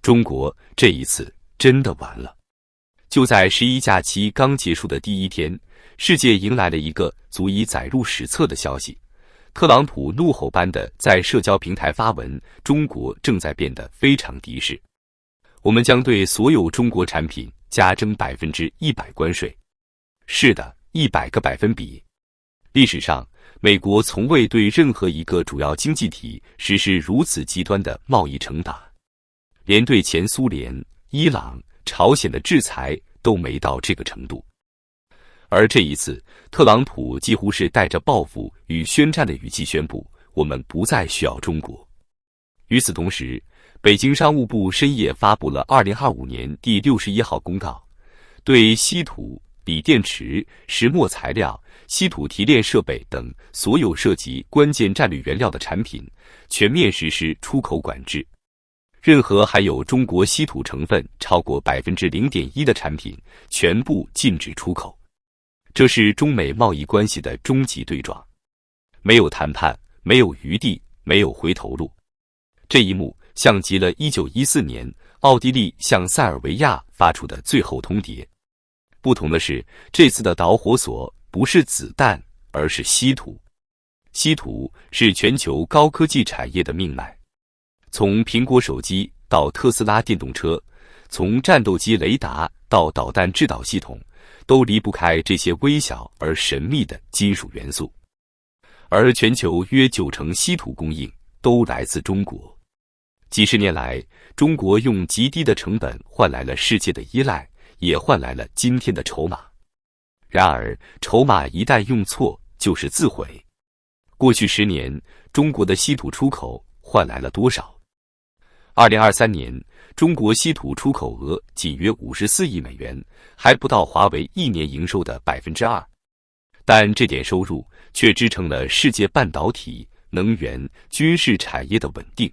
中国这一次真的完了。就在11假期刚结束的第一天，世界迎来了一个足以载入史册的消息。特朗普怒吼般的在社交平台发文，中国正在变得非常敌视。我们将对所有中国产品加征100%关税。是的，100个百分比。历史上，美国从未对任何一个主要经济体实施如此极端的贸易惩打，连对前苏联、伊朗、朝鲜的制裁都没到这个程度。而这一次，特朗普几乎是带着报复与宣战的语气宣布，我们不再需要中国。与此同时，北京商务部深夜发布了2025年第61号公告，对稀土、锂电池、石墨材料、稀土提炼设备等所有涉及关键战略原料的产品全面实施出口管制。任何含有中国稀土成分超过 0.1% 的产品全部禁止出口。这是中美贸易关系的终极对撞，没有谈判，没有余地，没有回头路。这一幕像极了1914年奥地利向塞尔维亚发出的最后通牒。不同的是，这次的导火索不是子弹，而是稀土。稀土是全球高科技产业的命脉，从苹果手机到特斯拉电动车，从战斗机雷达到导弹制导系统，都离不开这些微小而神秘的金属元素。而全球约90%稀土供应都来自中国。几十年来，中国用极低的成本换来了世界的依赖，也换来了今天的筹码。然而，筹码一旦用错，就是自毁。过去10年，中国的稀土出口换来了多少？2023年，中国稀土出口额仅约54亿美元，还不到华为1年营收的2%。但这点收入却支撑了世界半导体、能源、军事产业的稳定。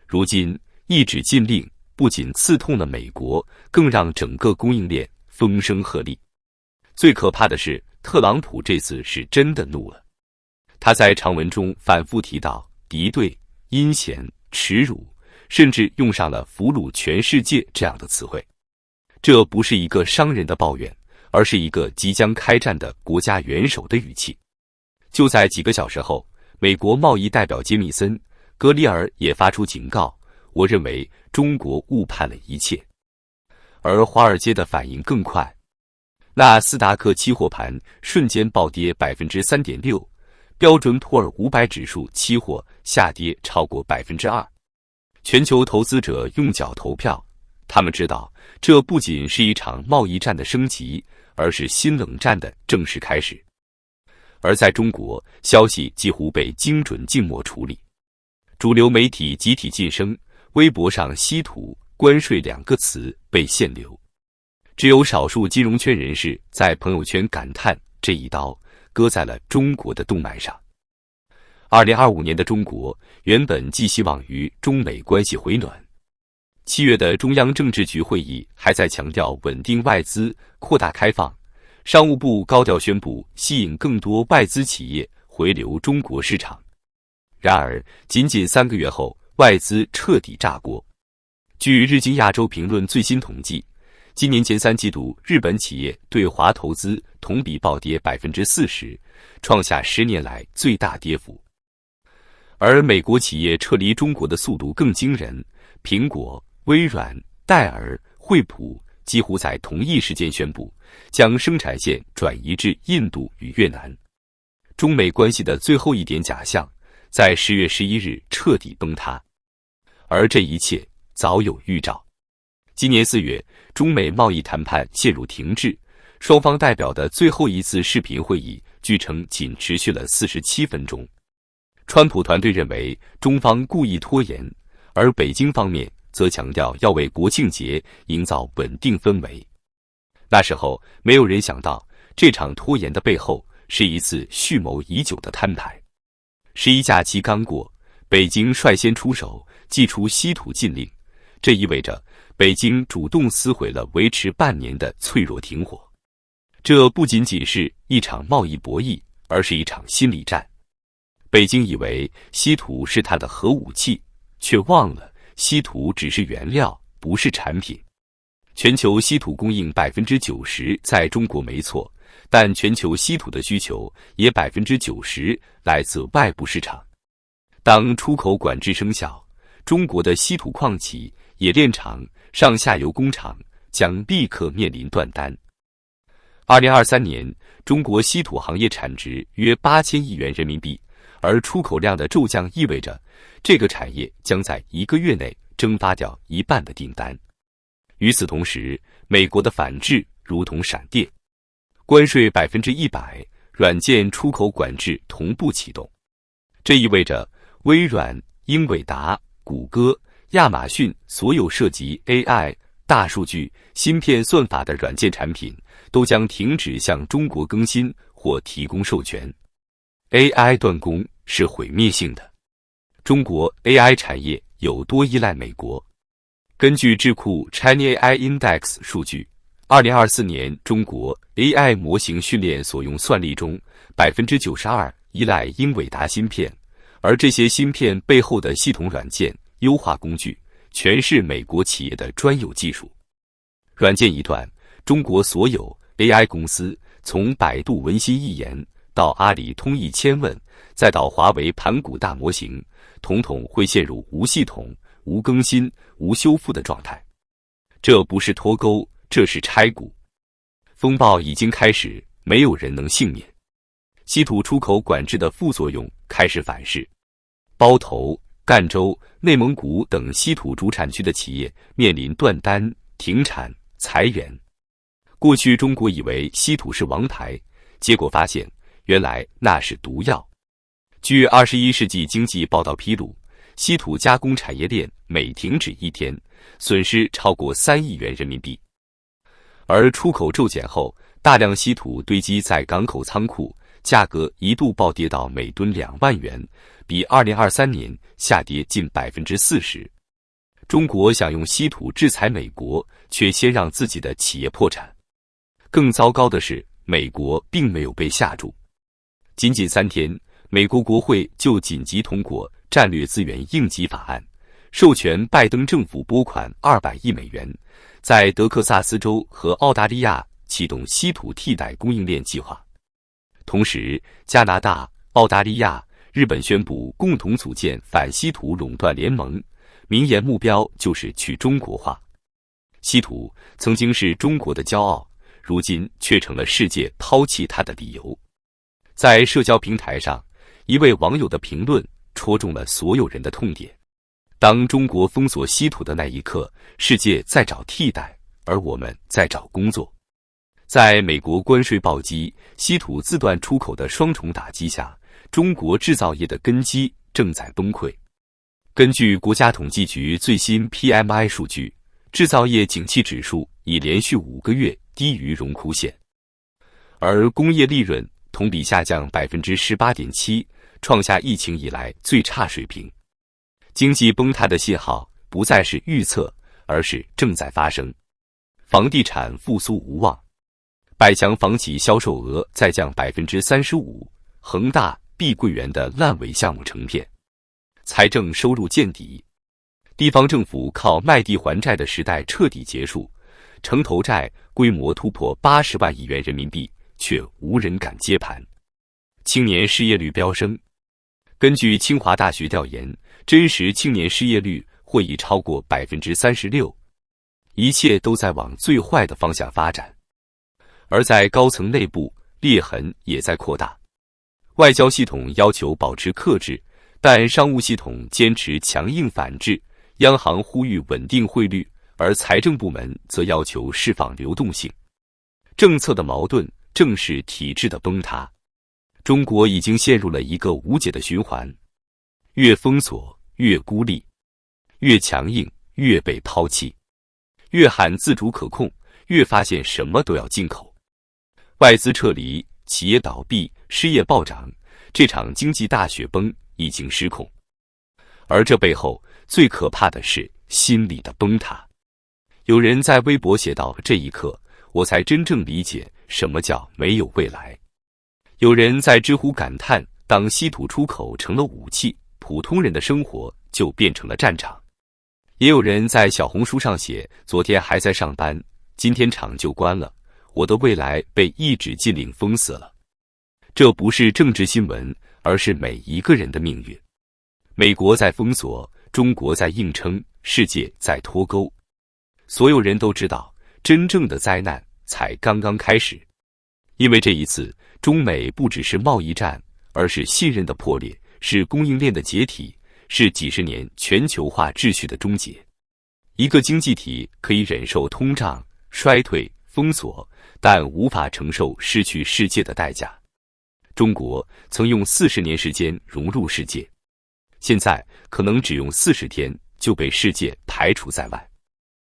如今，一纸禁令不仅刺痛了美国，更让整个供应链风声鹤唳。最可怕的是，特朗普这次是真的怒了。他在长文中反复提到敌对、阴险、耻辱，甚至用上了俘虏全世界这样的词汇。这不是一个商人的抱怨，而是一个即将开战的国家元首的语气。就在几个小时后，美国贸易代表杰米森·格里尔也发出警告，我认为中国误判了一切。而华尔街的反应更快，纳斯达克期货盘瞬间暴跌 3.6%， 标准普尔500指数期货下跌超过 2%。 全球投资者用脚投票，他们知道这不仅是一场贸易战的升级，而是新冷战的正式开始。而在中国，消息几乎被精准静默处理，主流媒体集体晋升，微博上稀土、关税2个词被限流，只有少数金融圈人士在朋友圈感叹这一刀割在了中国的动脉上。2025年的中国原本寄希望于中美关系回暖。7月的中央政治局会议还在强调稳定外资、扩大开放，商务部高调宣布吸引更多外资企业回流中国市场。然而，仅仅3个月后，外资彻底炸锅。据日经亚洲评论最新统计，今年前3季度，日本企业对华投资同比暴跌 40%， 创下10年来最大跌幅。而美国企业撤离中国的速度更惊人，苹果、微软、戴尔、惠普几乎在同一时间宣布将生产线转移至印度与越南。中美关系的最后一点假象，在10月11日彻底崩塌。而这一切早有预兆。今年4月，中美贸易谈判陷入停滞，双方代表的最后一次视频会议据称仅持续了47分钟。川普团队认为中方故意拖延，而北京方面则强调要为国庆节营造稳定氛围。那时候，没有人想到这场拖延的背后是一次蓄谋已久的摊牌。11假期刚过，北京率先出手，祭出稀土禁令，这意味着北京主动撕毁了维持半年的脆弱停火。这不仅仅是一场贸易博弈，而是一场心理战。北京以为稀土是它的核武器，却忘了稀土只是原料，不是产品。全球稀土供应90%在中国没错，但全球稀土的需求也90%来自外部市场。当出口管制生效，中国的稀土矿企、冶炼厂、上下游工厂将立刻面临断单。2023年，中国稀土行业产值约8000亿元人民币，而出口量的骤降意味着这个产业将在1个月内蒸发掉一半的订单。与此同时，美国的反制如同闪电，关税100%，软件出口管制同步启动。这意味着微软、英伟达、谷歌、亚马逊所有涉及 AI、大数据、芯片算法的软件产品都将停止向中国更新或提供授权。AI 断供是毁灭性的。中国 AI 产业有多依赖美国？根据智库 China AI Index 数据，2024年中国 AI 模型训练所用算力中，92%依赖英伟达芯片，而这些芯片背后的系统软件、优化工具，全是美国企业的专有技术。软件一断，中国所有 AI 公司，从百度文心一言到阿里通义千问，再到华为盘古大模型，统统会陷入无系统、无更新、无修复的状态。这不是脱钩，这是拆股。风暴已经开始，没有人能幸免。稀土出口管制的副作用开始反噬，包头、赣州、内蒙古等稀土主产区的企业面临断单、停产、裁员。过去中国以为稀土是王牌，结果发现原来那是毒药。据21世纪经济报道披露，稀土加工产业链每停止一天，损失超过3亿元人民币。而出口骤减后，大量稀土堆积在港口仓库，价格一度暴跌到每吨2万元，比2023年下跌近40%。中国想用稀土制裁美国，却先让自己的企业破产。更糟糕的是，美国并没有被吓住。仅3天，美国国会就紧急通过战略资源应急法案，授权拜登政府拨款200亿美元，在德克萨斯州和澳大利亚启动稀土替代供应链计划。同时，加拿大、澳大利亚、日本宣布共同组建反稀土垄断联盟，明言目标就是去中国化。稀土曾经是中国的骄傲，如今却成了世界抛弃它的理由。在社交平台上，一位网友的评论戳中了所有人的痛点。当中国封锁稀土的那一刻，世界在找替代，而我们在找工作。在美国关税暴击、稀土自断出口的双重打击下，中国制造业的根基正在崩溃。根据国家统计局最新 PMI 数据，制造业景气指数已连续5个月低于荣枯线，而工业利润同比下降 18.7%， 创下疫情以来最差水平。经济崩塌的信号不再是预测，而是正在发生。房地产复苏无望，百强房企销售额再降 35%， 恒大、碧桂园的烂尾项目成片，财政收入见底，地方政府靠卖地还债的时代彻底结束，城投债规模突破80万亿元人民币，却无人敢接盘。青年失业率飙升，根据清华大学调研，真实青年失业率或已超过 36%， 一切都在往最坏的方向发展。而在高层内部，裂痕也在扩大。外交系统要求保持克制，但商务系统坚持强硬反制，央行呼吁稳定汇率，而财政部门则要求释放流动性。政策的矛盾正是体制的崩塌。中国已经陷入了一个无解的循环，越封锁越孤立，越强硬越被抛弃，越喊自主可控，越发现什么都要进口。外资撤离，企业倒闭，失业暴涨，这场经济大雪崩已经失控。而这背后最可怕的是心理的崩塌。有人在微博写道：“这一刻，我才真正理解什么叫没有未来。”有人在知乎感叹：“当稀土出口成了武器，普通人的生活就变成了战场。”也有人在小红书上写，昨天还在上班，今天厂就关了，我的未来被一纸禁令封死了。这不是政治新闻，而是每一个人的命运。美国在封锁，中国在硬撑，世界在脱钩。所有人都知道，真正的灾难才刚刚开始。因为这一次，中美不只是贸易战，而是信任的破裂，是供应链的解体，是几十年全球化秩序的终结。一个经济体可以忍受通胀、衰退、封锁，但无法承受失去世界的代价。中国曾用40年时间融入世界，现在可能只用40天就被世界排除在外。